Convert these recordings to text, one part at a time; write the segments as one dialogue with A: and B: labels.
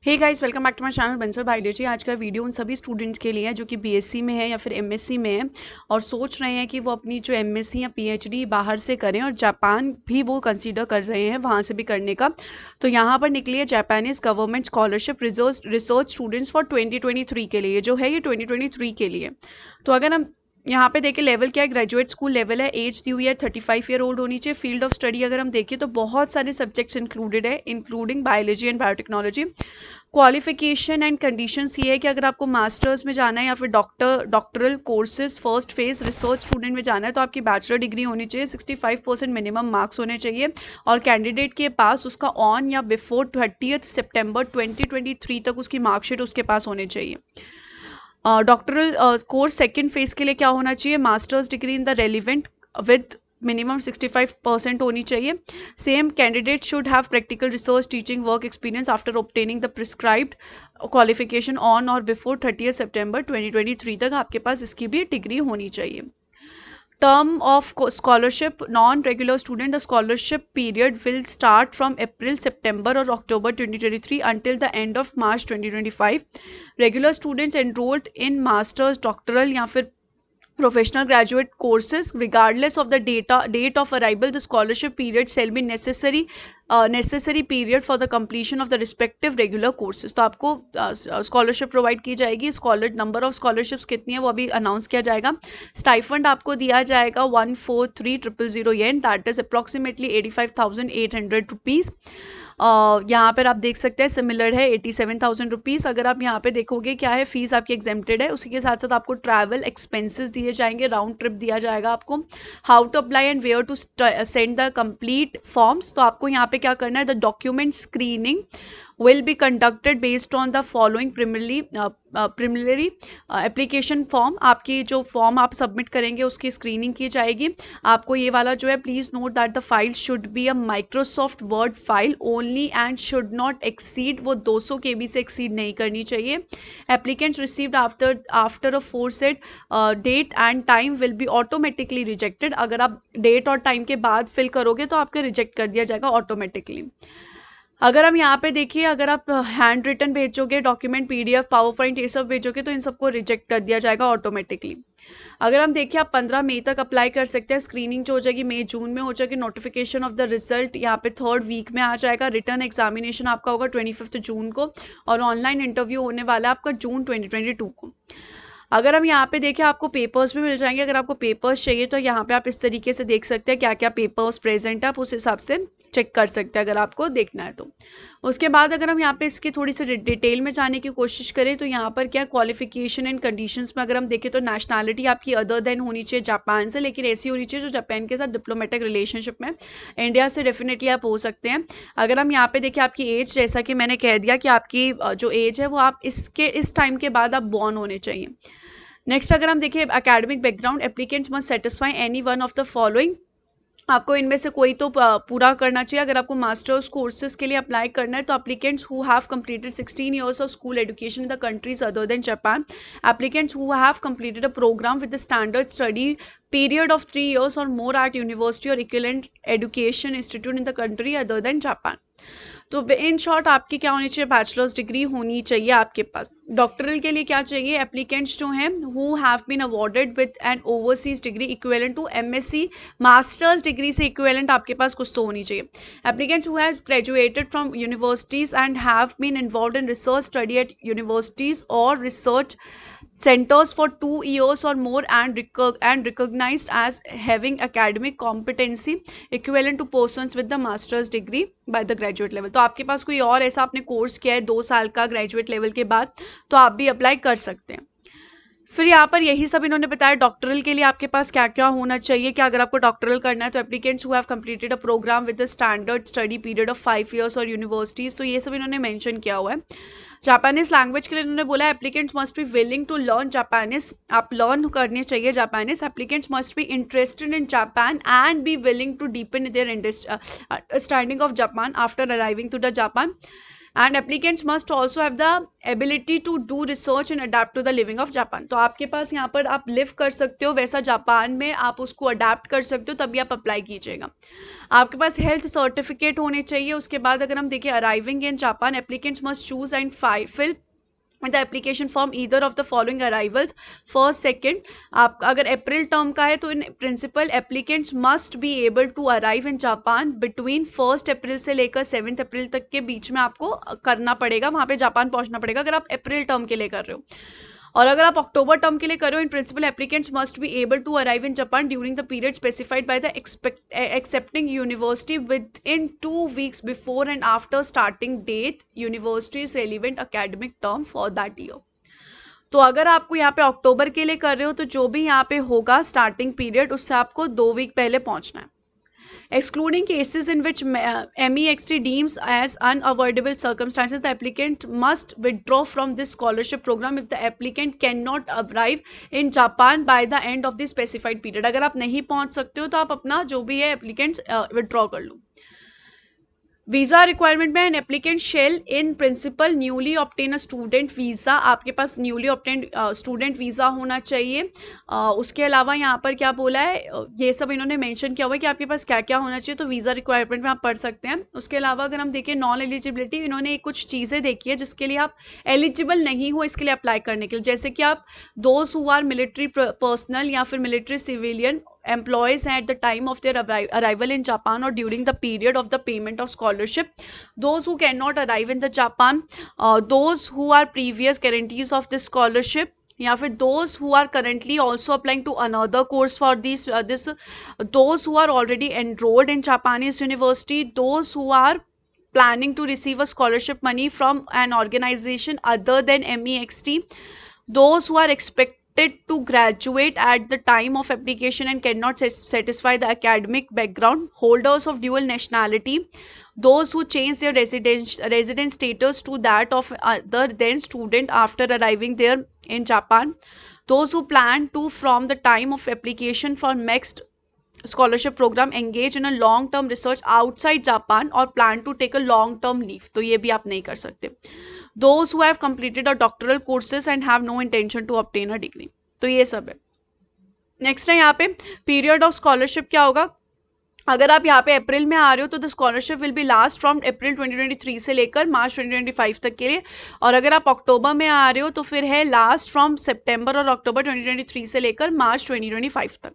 A: Hey guys, welcome back to my channel Bansal biology. आज का video उन सभी स्टूडेंट्स के लिए है जो कि बीएससी में है या फिर एमएससी में है और सोच रहे हैं कि वो अपनी जो एमएससी या पीएचडी बाहर से करें और जापान भी वो कंसीडर कर रहे हैं वहाँ से भी करने का। तो यहाँ पर निकली है Japanese government scholarship research students for 2023 के लिए, जो है ये 2023 के लिए। तो अगर हम यहाँ पे देखें लेवल क्या है, ग्रेजुएट स्कूल लेवल है, एज दी हुई है 35 ईयर ओल्ड होनी चाहिए। फील्ड ऑफ स्टडी अगर हम देखें तो बहुत सारे सब्जेक्ट्स इंक्लूडेड है, including biology and biotechnology. Qualification and conditions ये है कि अगर आपको मास्टर्स में जाना है या फिर doctoral courses first phase research student में जाना है तो आपकी बैचलर डिग्री होनी चाहिए, 65% मिनिमम मार्क्स होने चाहिए और कैंडिडेट के पास उसका ऑन या बिफोर 30 सितंबर 2023 तक उसकी मार्कशीट उसके पास होनी चाहिए। डॉक्टरल कोर्स सेकेंड फेज के लिए क्या होना चाहिए, masters degree in the relevant with minimum 65% होनी चाहिए। Same candidate should have practical research teaching work experience after obtaining the prescribed qualification on और बिफोर 30 सितंबर 2023 तक आपके पास इसकी भी डिग्री होनी चाहिए। Term of scholarship non-regular student, the scholarship period will start from April, September or October 2023 until the end of March 2025. Regular students enrolled in masters, doctoral या फिर professional graduate courses regardless of the date of arrival, the scholarship period shall be necessary period for the completion of the respective regular courses। तो आपको scholarship provide की जाएगी। Scholar number of scholarships कितनी है वो अभी अनाउंस किया जाएगा। स्टाइफंड आपको दिया जाएगा 143,000 येन, दैट इज अप्रॉक्सीमेटली 85,800 रुपीज़। यहाँ पर आप देख सकते हैं सिमिलर है 87,000 रुपीज़। अगर आप यहाँ पे देखोगे क्या है, फीस आपकी एग्जेम्प्टेड है। उसी के साथ साथ आपको ट्रैवल एक्सपेंसेस दिए जाएंगे, राउंड ट्रिप दिया जाएगा आपको। How to apply and where to send the complete forms, तो आपको यहाँ पे क्या करना है, the document screening will be conducted based on the following preliminary application form। आपकी जो फॉर्म आप सबमिट करेंगे उसकी स्क्रीनिंग की जाएगी। आपको ये वाला जो है, please note that the file should be a Microsoft Word file only and should not exceed, वो 200 KB से एक्सीड नहीं करनी चाहिए। Applicants received after aforesaid date and time will be automatically rejected. अगर आप डेट और time के बाद फिल करोगे तो आपके रिजेक्ट कर दिया जाएगा ऑटोमेटिकली। अगर हम यहाँ पे देखिए, अगर आप हैंड रिटन भेजोगे, डॉक्यूमेंट PDF पावर पॉइंट ये सब भेजोगे तो इन सबको रिजेक्ट कर दिया जाएगा ऑटोमेटिकली। अगर हम देखिए, आप 15 मई तक अप्लाई कर सकते हैं। स्क्रीनिंग जो हो जाएगी मई जून में हो जाएगी। नोटिफिकेशन ऑफ द रिजल्ट यहाँ पे 3rd वीक में आ जाएगा। रिटर्न एग्जामिनेशन आपका होगा 25 जून को और ऑनलाइन इंटरव्यू होने वाला है आपका जून 2022 को। अगर हम यहाँ पे देखें, आपको पेपर्स भी मिल जाएंगे। अगर आपको पेपर्स चाहिए तो यहाँ पे आप इस तरीके से देख सकते हैं क्या क्या पेपर्स प्रेजेंट है, आप उस हिसाब से चेक कर सकते हैं अगर आपको देखना है तो। उसके बाद अगर हम यहाँ पे इसकी थोड़ी सी डिटेल में जाने की कोशिश करें तो यहाँ पर क्या क्वालिफिकेशन एंड कंडीशंस में अगर हम देखें तो नेशनैलिटी आपकी अदर देन होनी चाहिए जापान से, लेकिन ऐसी होनी चाहिए जो जापान के साथ डिप्लोमेटिक रिलेशनशिप में। इंडिया से डेफिनेटली आप हो सकते हैं। अगर हम यहाँ पे देखें, आपकी एज, जैसा कि मैंने कह दिया कि आपकी जो एज है वो आप इस टाइम के बाद आप बॉर्न होने चाहिए। नेक्स्ट अगर हम देखें academic background, applicants must satisfy any one of the following, आपको इनमें से कोई तो पूरा करना चाहिए। अगर आपको मास्टर्स कोर्सेज के लिए अप्लाई करना है तो applicants who have completed 16 years of school education in the countries other than Japan, applicants who have completed a programme with the standard study period of 3 years or more at university or equivalent education institute in the country other than Japan। तो in short आपकी क्या होनी चाहिए, bachelors degree होनी चाहिए आपके पास। Doctoral के लिए क्या चाहिए, एप्लीकेंट्स जो हैं who have been awarded with an overseas degree equivalent to MSc, masters degree से इक्विवेलेंट आपके पास कुछ तो होनी चाहिए। Applicants who have graduated from universities and have been involved in research study at universities और research centers for 2 years or more and recognized as having academic competency equivalent to persons with the master's degree by the graduate level। तो आपके पास कोई और ऐसा आपने course किया है 2 साल का ग्रेजुएट लेवल के बाद तो आप भी अप्लाई कर सकते हैं। फिर यहाँ पर यही सब इन्होंने बताया। डॉक्टरल के लिए आपके पास क्या क्या होना चाहिए, कि अगर आपको डॉक्टरल करना है तो applicants who have completed a programme with the standard study period of 5 years और यूनिवर्सिटीज़, तो ये सब इन्होंने मेंशन किया हुआ है। जापानीज लैंग्वेज के लिए इन्होंने बोला applicants must be willing to learn Japanese, आप लर्न करने चाहिए Japanese. Applicants must be interested in Japan and be willing to deepen their understanding of Japan after arriving to the Japan. And applicants must also have the ability to do research and adapt to the living of Japan. तो आपके पास यहाँ पर आप live कर सकते हो वैसा Japan में, आप उसको अडेप्ट कर सकते हो, तभी आप अप्लाई कीजिएगा। आपके पास हेल्थ सर्टिफिकेट होने चाहिए। उसके बाद अगर हम देखें arriving in Japan, applicants must choose and fill the application form either of the following arrivals first second. आप अगर अप्रैल टर्म का है तो in principle applicants must be able to arrive in Japan between 1 April से लेकर 7 अप्रैल तक के बीच में आपको करना पड़ेगा, वहाँ पे जापान पहुँचना पड़ेगा अगर आप अप्रैल टर्म के लिए कर रहे हो। और अगर आप अक्टूबर टर्म के लिए कर रहे हो, in principle applicants must be able to arrive in Japan during the period specified by the accepting university within 2 weeks before and after starting date universities relevant academic term for that year. तो अगर आपको यहाँ पे अक्टूबर के लिए कर रहे हो तो जो भी यहाँ पे होगा स्टार्टिंग पीरियड, उससे आपको 2 वीक पहले पहुँचना है। Excluding cases in which MEXT deems as unavoidable circumstances, the applicant must withdraw from this scholarship program if the applicant cannot arrive in Japan by the end of the specified period. अगर आप नहीं पहुंच सकते हो तो आप अपना जो भी है applicants withdraw कर लो। वीज़ा रिक्वायरमेंट में an applicant shall in principle newly obtain a student visa, आपके पास न्यूली ऑब्टेन स्टूडेंट वीज़ा होना चाहिए। उसके अलावा यहाँ पर क्या बोला है, ये सब इन्होंने मेंशन किया हुआ है कि आपके पास क्या क्या होना चाहिए, तो वीज़ा रिक्वायरमेंट में आप पढ़ सकते हैं। उसके अलावा अगर हम देखें नॉन एलिजिबिलिटी, इन्होंने कुछ चीज़ें देखी है जिसके लिए आप एलिजिबल नहीं हो इसके लिए अप्लाई करने के लिए, जैसे कि आप those who are military personnel या फिर military civilian employees at the time of their arrival in Japan or during the period of the payment of scholarship, those who cannot arrive in the Japan, those who are previous guarantees of this scholarship, या फिर those who are currently also applying to another course for this those who are already enrolled in Japanese university, those who are planning to receive a scholarship money from an organization other than MEXT, those who are expected to graduate at the time of application and cannot satisfy the academic background, holders of dual nationality, those who change their residence status to that of other than student after arriving there in Japan, those who plan to from the time of application for next scholarship program engage in a long term research outside Japan or plan to take a long term leave, तो ये भी आप नहीं कर सकते। Those who have completed a doctoral courses and have no intention to obtain a degree, तो ये सब है। नेक्स्ट है यहाँ पे पीरियड ऑफ स्कॉलरशिप क्या होगा। अगर आप यहाँ पे अप्रैल में आ रहे हो तो the scholarship will be last from April 2023 से लेकर मार्च 2025 तक के लिए, और अगर आप अक्टूबर में आ रहे हो तो फिर है लास्ट फ्रॉम सितंबर और अक्टूबर 2023 से लेकर मार्च 2025 तक।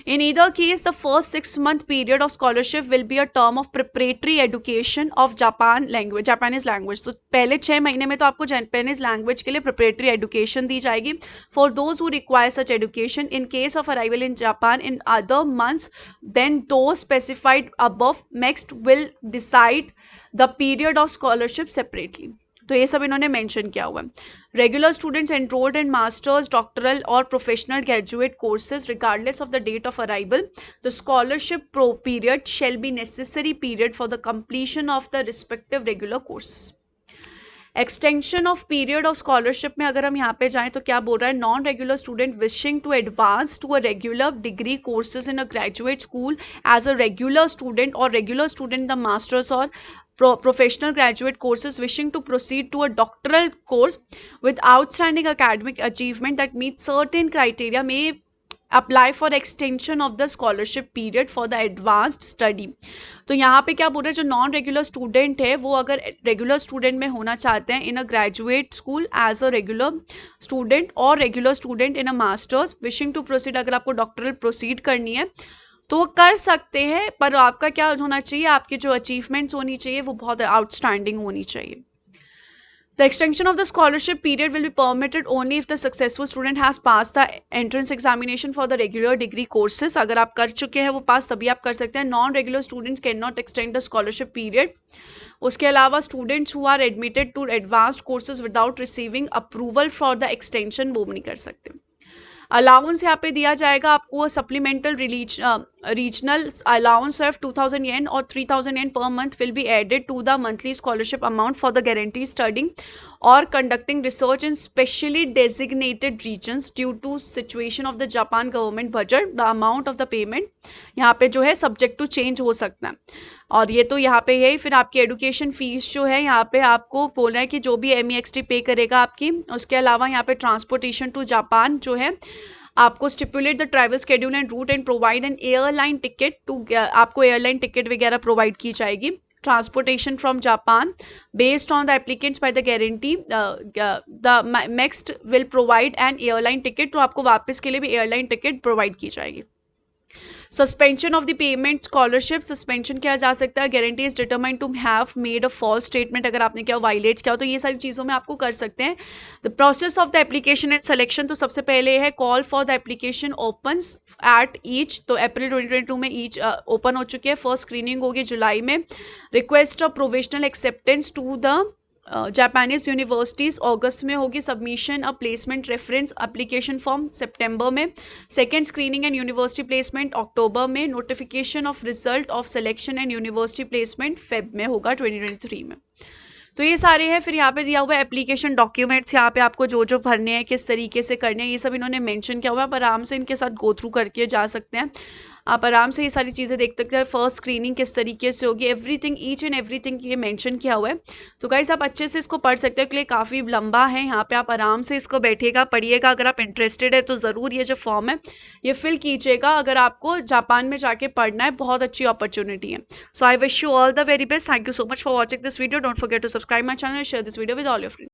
A: In either case, the first 6-month period of scholarship will be a term of preparatory education of Japanese language. तो पहले 6 महीने में तो आपको Japanese language के लिए preparatory education दी जाएगी. For those who require such education, in case of arrival in Japan in other months, then those specified above next will decide the period of scholarship separately. तो ये सब इन्होंने mention किया हुआ है। Regular students enrolled in masters, doctoral और professional graduate courses regardless of the date of arrival, the scholarship period shall be necessary period for the completion of the respective regular courses. Extension of period of scholarship में अगर हम यहाँ पे जाएं तो क्या बोल रहा है, non regular student wishing to advance to a regular degree courses in a graduate school as a regular student और रेगुलर स्टूडेंट द मास्टर्स और professional graduate courses wishing to proceed to a doctoral course with outstanding academic achievement that meets certain criteria may apply for extension of the scholarship period for the advanced study। तो यहाँ पे क्या बोल रहे हैं, जो non regular student है वो अगर रेगुलर स्टूडेंट में होना चाहते हैं in a graduate school as a regular student और regular student in a masters wishing to proceed, अगर आपको डॉक्टरल प्रोसीड करनी है तो वो कर सकते हैं, पर आपका क्या होना चाहिए, आपकी जो अचीवमेंट्स होनी चाहिए वो बहुत आउटस्टैंडिंग होनी चाहिए। The extension of the scholarship period will be permitted only if the successful student has passed the entrance examination for the regular degree courses। अगर आप कर चुके हैं वो पास तभी आप कर सकते हैं। Non regular students can not extend the scholarship period. उसके अलावा students who are admitted to advanced courses without receiving approval for the extension वो भी नहीं कर सकते। अलाउंस यहाँ पे दिया जाएगा आपको supplemental regional allowance of 2000 yen और 3000 yen per month will be added to the monthly scholarship amount for the grantee studying or conducting research in specially designated regions due to situation of the Japan government budget, the amount of the payment यहाँ पे जो है subject to change हो सकता है। और ये तो यहाँ पे यही, फिर आपकी एडुकेशन फीस जो है यहाँ पे आपको बोलना है कि जो भी MEXT पे करेगा आपकी, उसके अलावा यहाँ पे ट्रांसपोर्टेशन टू जापान जो है आपको stipulate the travel schedule and route and provide an airline ticket to, आपको एयरलाइन टिकट वगैरह प्रोवाइड की जाएगी। Transportation from Japan based on the applicants by the guarantee the next will provide an airline ticket, तो आपको वापस के लिए भी एयरलाइन टिकट प्रोवाइड की जाएगी। Suspension of the payment scholarship, suspension किया जा सकता है। Guarantee is determined to have made a false statement, अगर आपने क्या वायलेट किया हो तो ये सारी चीज़ों में आपको कर सकते हैं। The process of the application and selection, तो सबसे पहले है call for the application opens at each, तो अप्रैल 2022 में ईच ओपन हो चुकी है। फर्स्ट स्क्रीनिंग होगी जुलाई में। Request of provisional acceptance to the Japanese universities अगस्त में होगी। Submission a placement reference application form सितंबर में। Second screening and university placement अक्टूबर में। Notification of result of selection and university placement Feb में होगा 2023 में। तो ये सारे हैं। फिर यहाँ पे दिया हुआ है एप्लीकेशन डॉक्यूमेंट्स, यहाँ पे आपको जो जो भरने हैं, किस तरीके से करने हैं, ये सब इन्होंने मेंशन किया हुआ है। आप आराम से इनके साथ गो थ्रू करके जा सकते हैं, आप आराम से ये सारी चीज़ें देख सकते हैं। फर्स्ट स्क्रीनिंग किस तरीके से होगी, एवरीथिंग, ईच एंड एवरीथिंग ये मेंशन किया हुआ है। तो गाइस आप अच्छे से इसको पढ़ सकते हो, के लिए काफ़ी लंबा है। यहाँ पे आप आराम से इसको बैठिएगा, पढ़िएगा। अगर आप इंटरेस्टेड है तो ज़रूर ये जो फॉर्म है ये फिल कीजिएगा, अगर आपको जापान में जाके पढ़ना है। बहुत अच्छी अपॉर्चुनिटी है। So I wish you all the very best. Thank you so much for watching this video. Don't forget to subscribe my channel, share this video with all your friends.